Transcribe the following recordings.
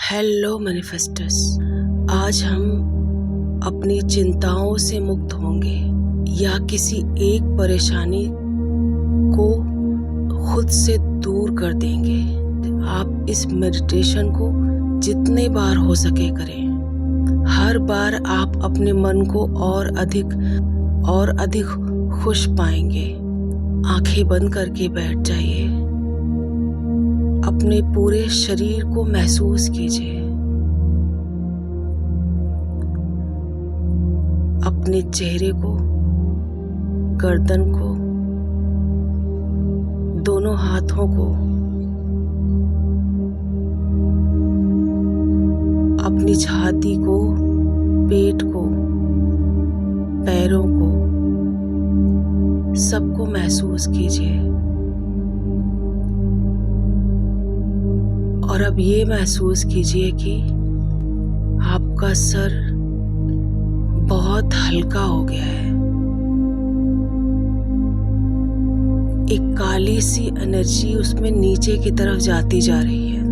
Hello मैनिफेस्टर्स, आज हम अपनी चिंताओं से मुक्त होंगे या किसी एक परेशानी को खुद से दूर कर देंगे। आप इस मेडिटेशन को जितने बार हो सके करें। हर बार आप अपने मन को और अधिक खुश पाएंगे। आंखें बंद करके बैठ जाइए। अपने पूरे शरीर को महसूस कीजिए। अपने चेहरे को, गर्दन को, दोनों हाथों को, अपनी छाती को, पेट को, पैरों को, सबको महसूस कीजिए। और अब ये महसूस कीजिए कि आपका सर बहुत हल्का हो गया है। एक काली सी एनर्जी उसमें नीचे की तरफ जाती जा रही है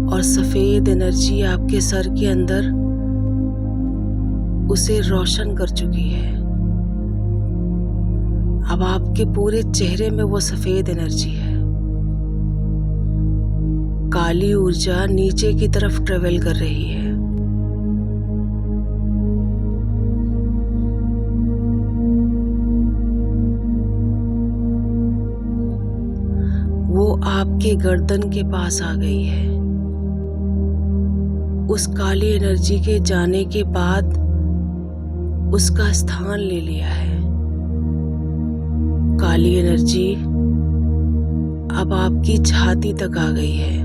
और सफेद एनर्जी आपके सर के अंदर उसे रोशन कर चुकी है। अब आपके पूरे चेहरे में वो सफेद एनर्जी है। काली ऊर्जा नीचे की तरफ ट्रेवल कर रही है। वो आपके गर्दन के पास आ गई है। उस काली एनर्जी के जाने के बाद उसका स्थान ले लिया है। काली एनर्जी अब आपकी छाती तक आ गई है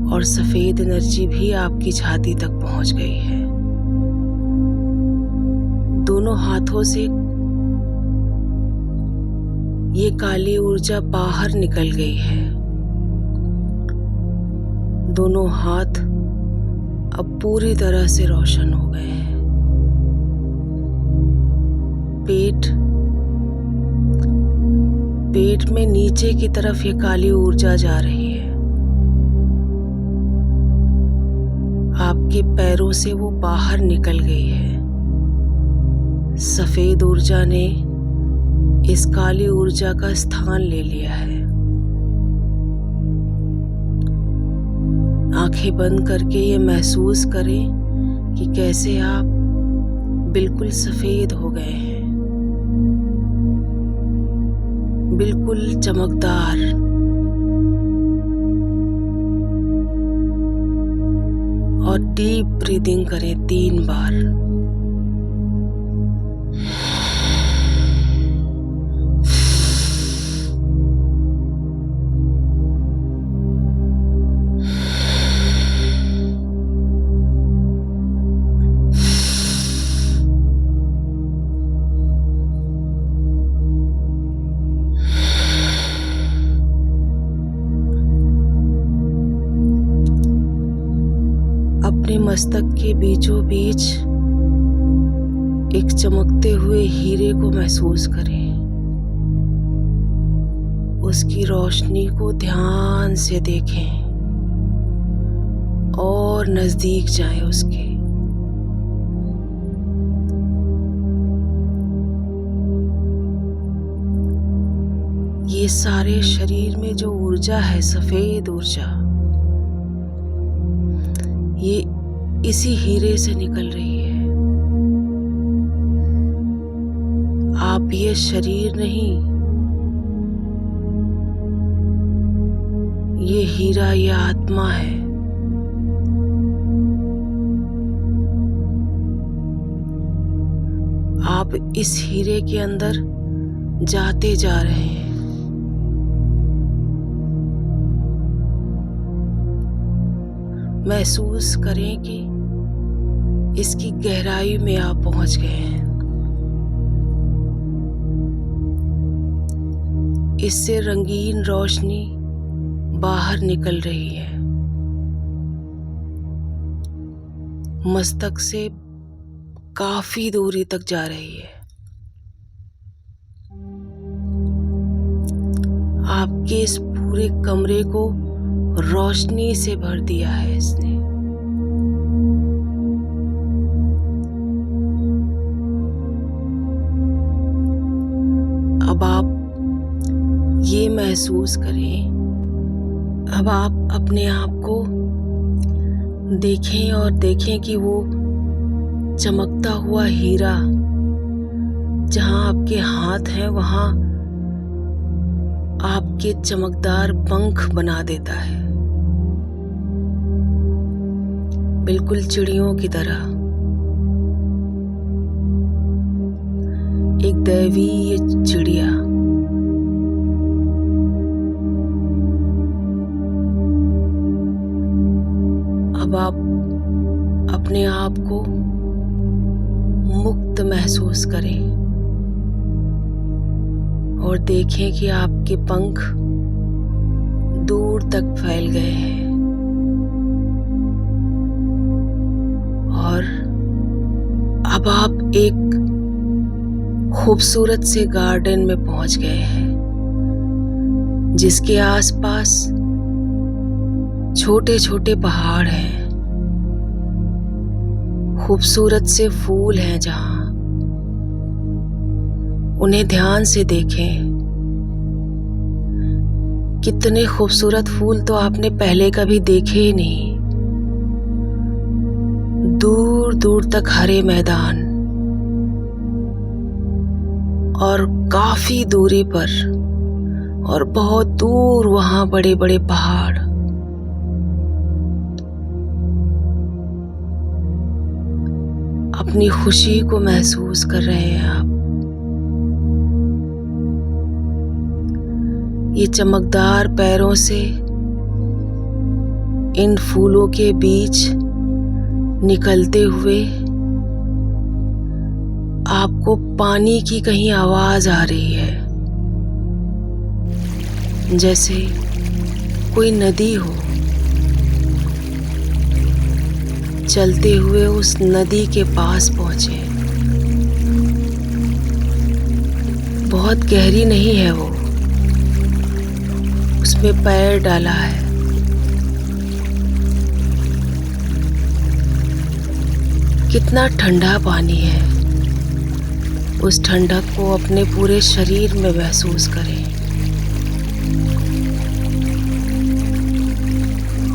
और सफेद एनर्जी भी आपकी छाती तक पहुंच गई है। दोनों हाथों से ये काली ऊर्जा बाहर निकल गई है। दोनों हाथ अब पूरी तरह से रोशन हो गए हैं। पेट में नीचे की तरफ ये काली ऊर्जा जा रही है। आपके पैरों से वो बाहर निकल गई है। सफेद ऊर्जा ने इस काली ऊर्जा का स्थान ले लिया है। आंखें बंद करके ये महसूस करें कि कैसे आप बिल्कुल सफेद हो गए हैं, बिल्कुल चमकदार। और डीप ब्रीदिंग करें 3 बार। अपने मस्तक के बीचों बीच एक चमकते हुए हीरे को महसूस करें। उसकी रोशनी को ध्यान से देखें और नजदीक जाएं उसके। ये सारे शरीर में जो ऊर्जा है, सफेद ऊर्जा, ये इसी हीरे से निकल रही है। आप ये शरीर नहीं, ये हीरा, ये आत्मा है। आप इस हीरे के अंदर जाते जा रहे हैं। महसूस करें कि इसकी गहराई में आप पहुंच गए हैं। इससे रंगीन रोशनी बाहर निकल रही है। मस्तक से काफी दूरी तक जा रही है। आपके इस पूरे कमरे को रोशनी से भर दिया है इसने। अब आप ये महसूस करें, अब आप अपने आप को देखें और देखें कि वो चमकता हुआ हीरा जहां आपके हाथ हैं वहां आपके चमकदार पंख बना देता है, बिल्कुल चिड़ियों की तरह। एक दैवीय चिड़िया। अब आप अपने आप को मुक्त महसूस करें और देखें कि आपके पंख दूर तक फैल गए हैं और अब आप एक खूबसूरत से गार्डन में पहुंच गए हैं जिसके आसपास छोटे छोटे पहाड़ हैं, खूबसूरत से फूल हैं जहां उन्हें ध्यान से देखें। कितने खूबसूरत फूल तो आपने पहले कभी देखे ही नहीं। दूर दूर तक हरे मैदान और काफी दूरी पर और बहुत दूर वहां बड़े बड़े पहाड़। अपनी खुशी को महसूस कर रहे हैं आप। ये चमकदार पैरों से इन फूलों के बीच निकलते हुए आपको पानी की कहीं आवाज आ रही है, जैसे कोई नदी हो। चलते हुए उस नदी के पास पहुंचे। बहुत गहरी नहीं है वो, उसमें पैर डाला है। कितना ठंडा पानी है। उस ठंडक को अपने पूरे शरीर में महसूस करें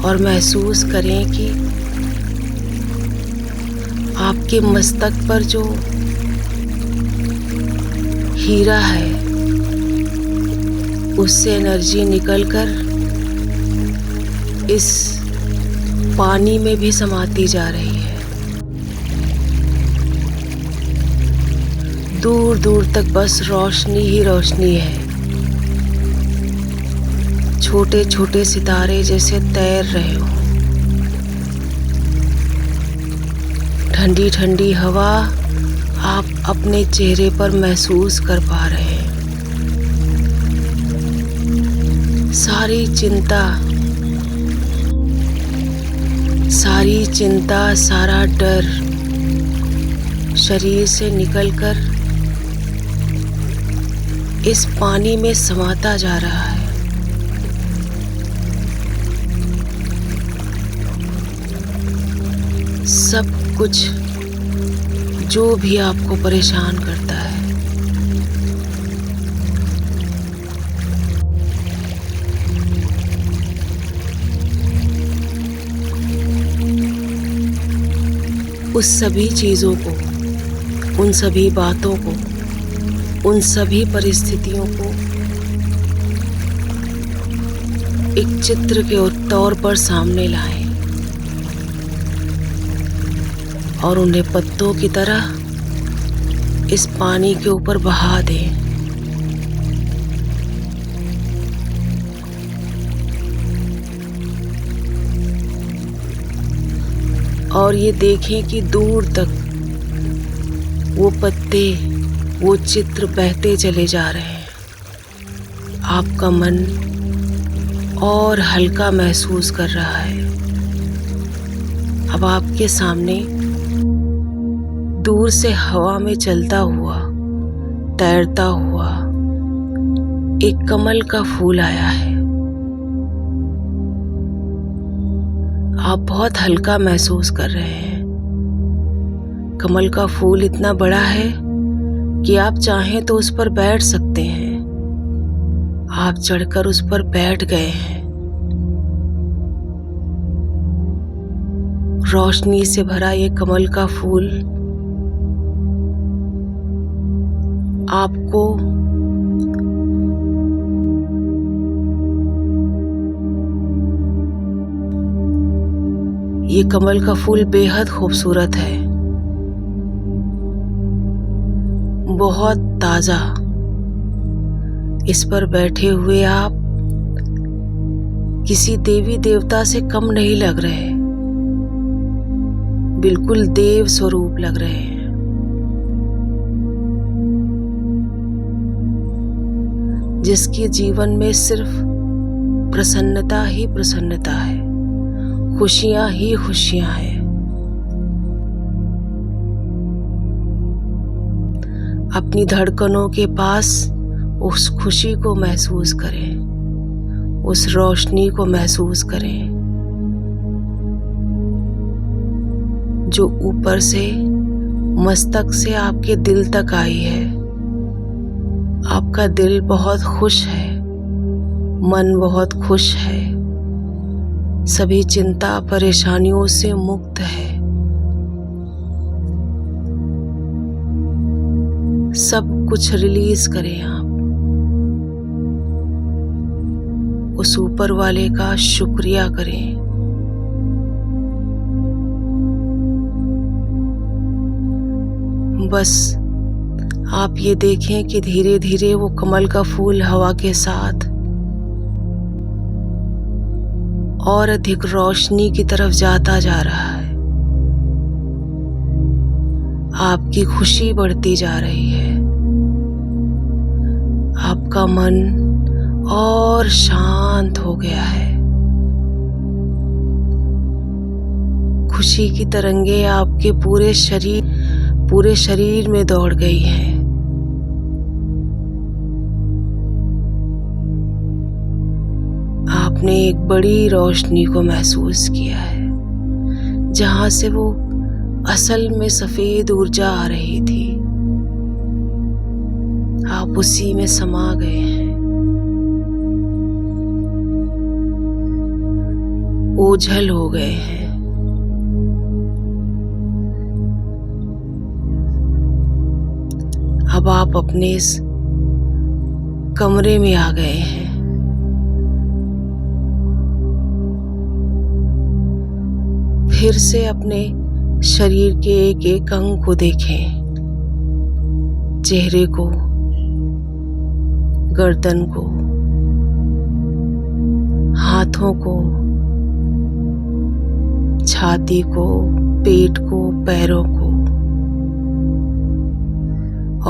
और महसूस करें कि आपके मस्तक पर जो हीरा है उससे एनर्जी निकलकर इस पानी में भी समाती जा रही है। दूर दूर तक बस रोशनी ही रोशनी है। छोटे छोटे सितारे जैसे तैर रहे हो। ठंडी ठंडी हवा आप अपने चेहरे पर महसूस कर पा रहे हैं। सारी चिंता, सारा डर शरीर से निकलकर इस पानी में समाता जा रहा है। सब कुछ जो भी आपको परेशान करता है उस सभी चीजों को, उन सभी बातों को, उन सभी परिस्थितियों को एक चित्र के तौर पर सामने लाएं और उन्हें पत्तों की तरह इस पानी के ऊपर बहा दें। और ये देखें कि दूर तक वो पत्ते, वो चित्र बहते चले जा रहे हैं। आपका मन और हल्का महसूस कर रहा है। अब आपके सामने दूर से हवा में चलता हुआ, तैरता हुआ एक कमल का फूल आया है। आप बहुत हल्का महसूस कर रहे हैं। कमल का फूल इतना बड़ा है कि आप चाहें तो उस पर बैठ सकते हैं। आप चढ़कर उस पर बैठ गए हैं। रोशनी से भरा ये कमल का फूल आपको ये कमल का फूल बेहद खूबसूरत है, बहुत ताजा। इस पर बैठे हुए आप किसी देवी देवता से कम नहीं लग रहे, बिल्कुल देव स्वरूप लग रहे हैं। जिसके जीवन में सिर्फ प्रसन्नता ही प्रसन्नता है, खुशियां ही खुशियां हैं। अपनी धड़कनों के पास उस खुशी को महसूस करें, उस रोशनी को महसूस करें जो ऊपर से मस्तक से आपके दिल तक आई है। आपका दिल बहुत खुश है, मन बहुत खुश है, सभी चिंता परेशानियों से मुक्त है। सब कुछ रिलीज करें आप। उस ऊपर वाले का शुक्रिया करें। बस आप ये देखें कि धीरे धीरे वो कमल का फूल हवा के साथ और अधिक रोशनी की तरफ जाता जा रहा है। आपकी खुशी बढ़ती जा रही है। आपका मन और शांत हो गया है। खुशी की तरंगे आपके पूरे शरीर में दौड़ गई हैं। आपने एक बड़ी रोशनी को महसूस किया है, जहां से वो असल में सफेद ऊर्जा आ रही थी। आप उसी में समा गए हैं। ओझल हो गए हैं। अब आप अपने इस कमरे में आ गए हैं। फिर से अपने शरीर के एक एक अंग को देखें, चेहरे को, गर्दन को, हाथों को, छाती को, पेट को, पैरों को,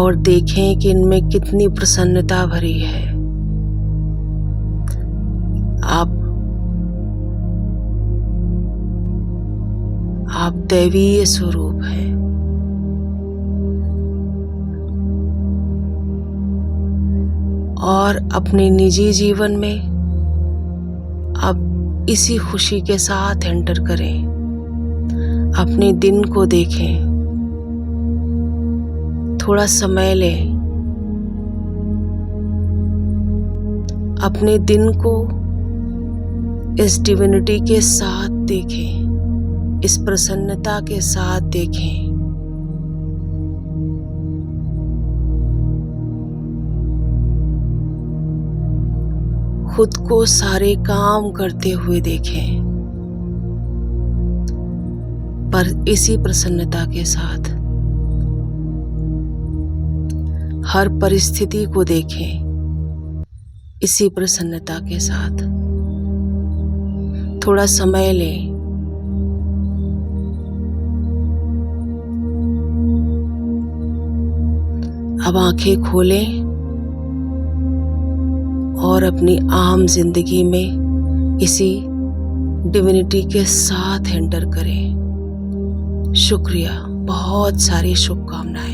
और देखें कि इनमें कितनी प्रसन्नता भरी है। आप दैवीय स्वरूप हैं। और अपने निजी जीवन में अब इसी खुशी के साथ एंटर करें। अपने दिन को देखें, थोड़ा समय लें। अपने दिन को इस डिविनिटी के साथ देखें, इस प्रसन्नता के साथ देखें। खुद को सारे काम करते हुए देखें, पर इसी प्रसन्नता के साथ। हर परिस्थिति को देखें इसी प्रसन्नता के साथ। थोड़ा समय लें। अब आंखें खोलें और अपनी आम जिंदगी में इसी डिविनिटी के साथ एंटर करें। शुक्रिया, बहुत सारी शुभकामनाएं।